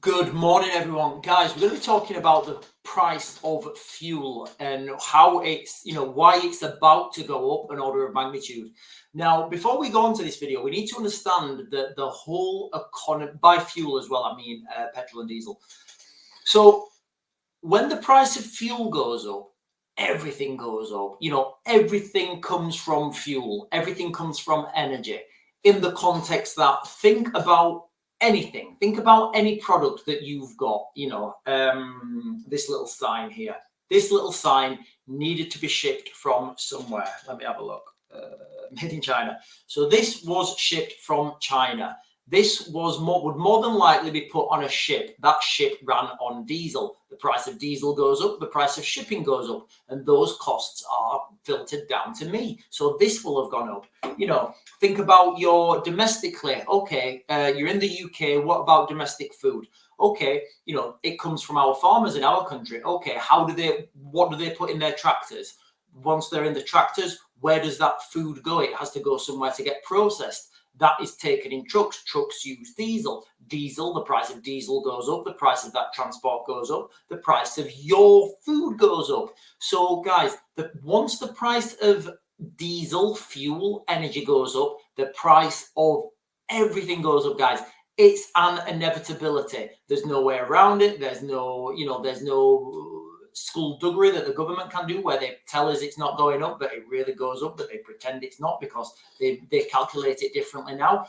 Good morning, everyone. Guys, we're going to be talking about the price of fuel and how it's, why it's about to go up an order of magnitude. Now, before we go on to this video, we need to understand that the whole economy, by fuel as well, I mean petrol and diesel. So when the price of fuel goes up, everything goes up. Everything comes from fuel. Everything comes from energy. In the context that, think about anything. Think about any product that you've got. This little sign here. This little sign needed to be shipped from somewhere. Let me have a look. Made in China. So this was shipped from China. This would more than likely be put on a ship. That ship ran on diesel. The price of diesel goes up, the price of shipping goes up, and those costs are filtered down to me. So this will have gone up. Think about your domestically. Okay, you're in the UK. What about domestic food? Okay, it comes from our farmers in our country. Okay, what do they put in their tractors? Once they're in the tractors, where does that food go? It has to go somewhere to get processed. That is taken in trucks. Trucks use diesel. The price of diesel goes up. The price of that transport goes up. The price of your food goes up. So, guys, once the price of diesel, fuel, energy goes up, the price of everything goes up, guys. It's an inevitability. There's no way around it. There's no skullduggery that the government can do where they tell us it's not going up, but it really goes up, but they pretend it's not because they calculate it differently now.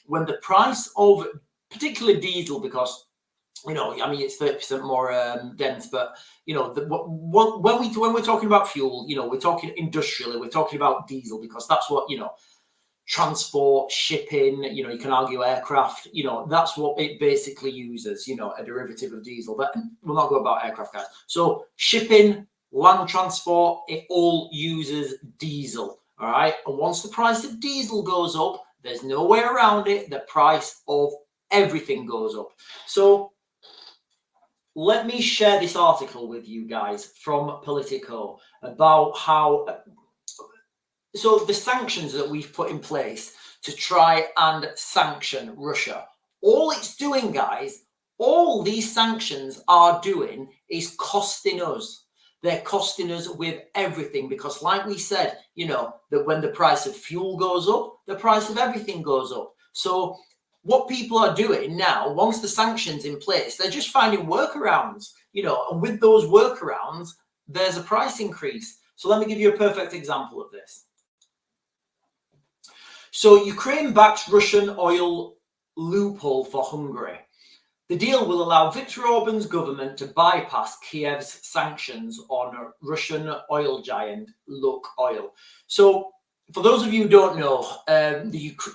When the price of particularly diesel, because it's 30% more dense, but when we're talking about fuel, we're talking industrially, we're talking about diesel because that's what transport, shipping, you can argue aircraft, that's what it basically uses, a derivative of diesel, but we'll not go about aircraft, guys. So shipping, land transport, it all uses diesel, all right? And once the price of diesel goes up, there's no way around it, the price of everything goes up. So let me share this article with you guys from Politico about how so the sanctions that we've put in place to try and sanction Russia, all it's doing, guys, all these sanctions are doing is costing us. They're costing us with everything because like we said, that when the price of fuel goes up, the price of everything goes up. So what people are doing now, once the sanctions in place, they're just finding workarounds, and with those workarounds, there's a price increase. So let me give you a perfect example of this. So Ukraine backs Russian oil loophole for Hungary. The deal will allow Viktor Orban's government to bypass Kiev's sanctions on Russian oil giant Lukoil. So for those of you who don't know,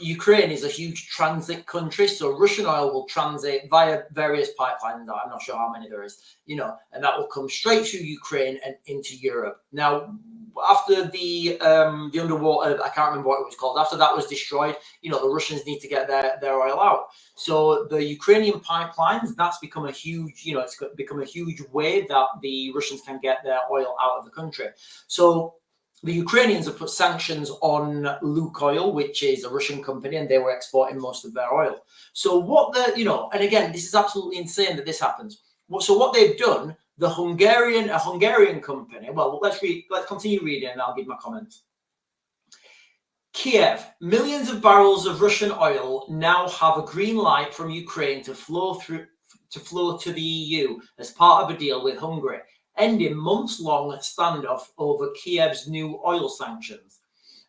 Ukraine is a huge transit country. So Russian oil will transit via various pipelines. I'm not sure how many there is, and that will come straight through Ukraine and into Europe. Now, after the underwater, I can't remember what it was called. After that was destroyed, the Russians need to get their oil out. So the Ukrainian pipelines, that's become a huge, it's become a huge way that the Russians can get their oil out of the country. So the Ukrainians have put sanctions on Lukoil, which is a Russian company, and they were exporting most of their oil. So and again, this is absolutely insane that this happens. So what they've done, a Hungarian company, well, let's continue reading and I'll give my comments. Kiev, millions of barrels of Russian oil now have a green light from Ukraine to flow to the EU as part of a deal with Hungary, ending months-long standoff over Kiev's new oil sanctions.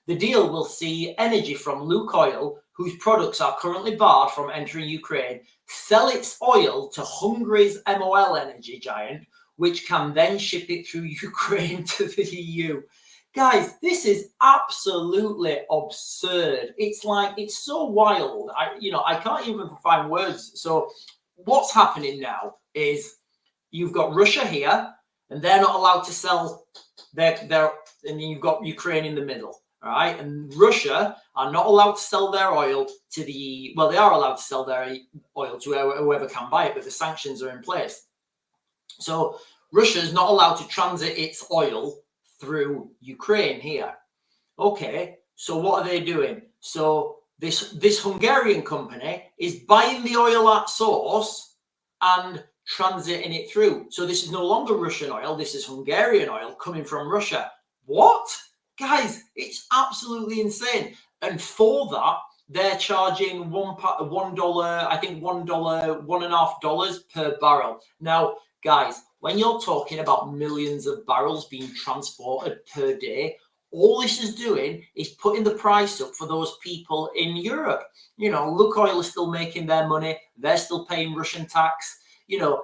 The deal will see energy from Lukoil, whose products are currently barred from entering Ukraine, sell its oil to Hungary's MOL energy giant, which can then ship it through Ukraine to the EU. Guys, this is absolutely absurd. It's so wild. I can't even find words. So what's happening now is you've got Russia here, and they're not allowed to sell and you've got Ukraine in the middle, all right? And Russia are not allowed to sell their oil to they are allowed to sell their oil to whoever can buy it, but the sanctions are in place. So Russia is not allowed to transit its oil through Ukraine here. Okay, so what are they doing? So this Hungarian company is buying the oil at source and transiting it through. So this is no longer Russian oil. This is Hungarian oil coming from Russia. What? Guys, it's absolutely insane. And for that, they're charging $1, I think $1, $1.50 per barrel. Now, guys, when you're talking about millions of barrels being transported per day, all this is doing is putting the price up for those people in Europe. You know, Lukoil is still making their money. They're still paying Russian tax. You know,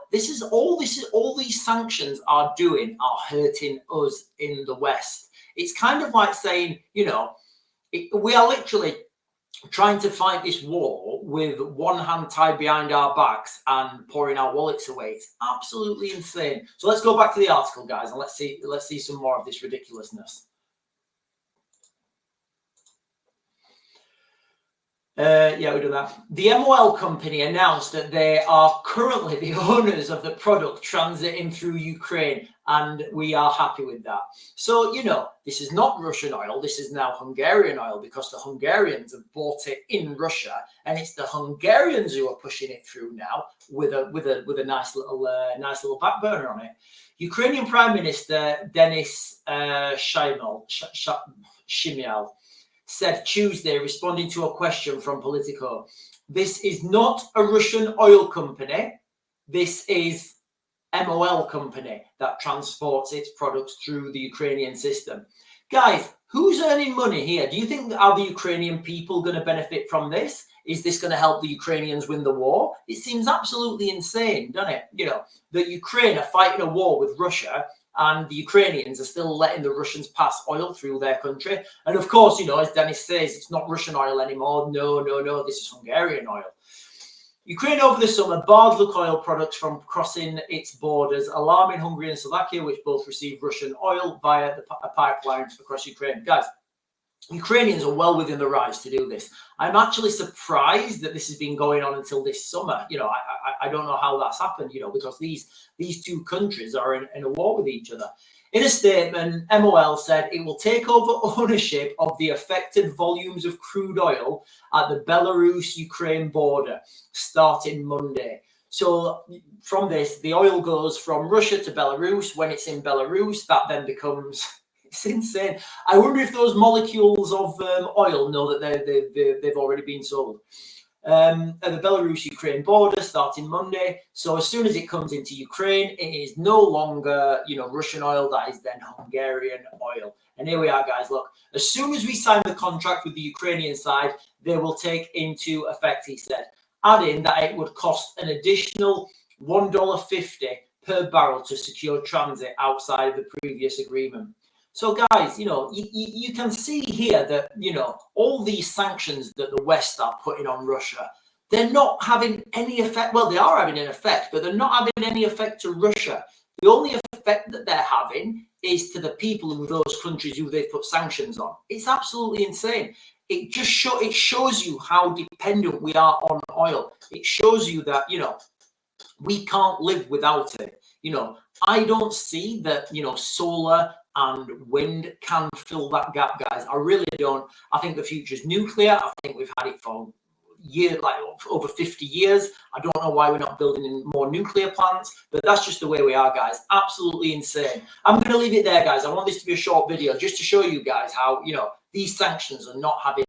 all these sanctions are doing are hurting us in the West. It's kind of like saying, you know, we are literally trying to fight this war with one hand tied behind our backs and pouring our wallets away. It's absolutely insane. So let's go back to the article, guys, and let's see some more of this ridiculousness. Yeah, we do that. The MOL company announced that they are currently the owners of the product transiting through Ukraine, and we are happy with that. So, you know, this is not Russian oil. This is now Hungarian oil because the Hungarians have bought it in Russia, and it's the Hungarians who are pushing it through now with a nice little back burner on it. Ukrainian Prime Minister Denis Shmyhal said Tuesday, responding to a question from Politico, this is not a Russian oil company. This is MOL company that transports its products through the Ukrainian system. Guys, who's earning money here? Do you think are the Ukrainian people going to benefit from this? Is this going to help the Ukrainians win the war? It seems absolutely insane, doesn't it? You know, that Ukraine are fighting a war with Russia, and the Ukrainians are still letting the Russians pass oil through their country. And of course, you know, as Dennis says, it's not Russian oil anymore. No, this is Hungarian oil. Ukraine over the summer barred Lukoil products from crossing its borders, alarming Hungary and Slovakia, which both receive Russian oil via a pipeline across Ukraine. Guys, Ukrainians are well within the rights to do this. I'm actually surprised that this has been going on until this summer. You know, I don't know how that's happened, you know, because these two countries are in a war with each other. In a statement, MOL said it will take over ownership of the affected volumes of crude oil at the Belarus-Ukraine border starting Monday. So from this, the oil goes from Russia to Belarus. When it's in Belarus, that then becomes... It's insane. I wonder if those molecules of oil know that they've already been sold. At the Belarus-Ukraine border starting Monday. So as soon as it comes into Ukraine, it is no longer, you know, Russian oil. That is then Hungarian oil. And here we are, guys. Look, as soon as we sign the contract with the Ukrainian side, they will take into effect, he said, adding that it would cost an additional $1.50 per barrel to secure transit outside of the previous agreement. So, guys, you know, you can see here that, you know, all these sanctions that the West are putting on Russia, they're not having any effect. Well, they are having an effect, but they're not having any effect to Russia. The only effect that they're having is to the people of those countries who they've put sanctions on. It's absolutely insane. It just shows you how dependent we are on oil. It shows you that, you know, we can't live without it. You know, I don't see that, you know, solar and wind can fill that gap, guys. I really don't. I think the future is nuclear. I think we've had it for years, like over 50 years. I don't know why we're not building more nuclear plants, but that's just the way we are, guys. Absolutely insane. I'm going to leave it there, guys. I want this to be a short video just to show you guys how, you know, these sanctions are not having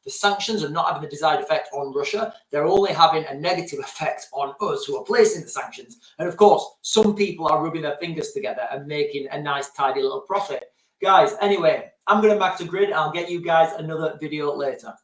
the sanctions are not having the desired effect on Russia. They're only having a negative effect on us who are placing the sanctions. And of course, some people are rubbing their fingers together and making a nice, tidy little profit. Guys, anyway, I'm going back to grid. I'll get you guys another video later.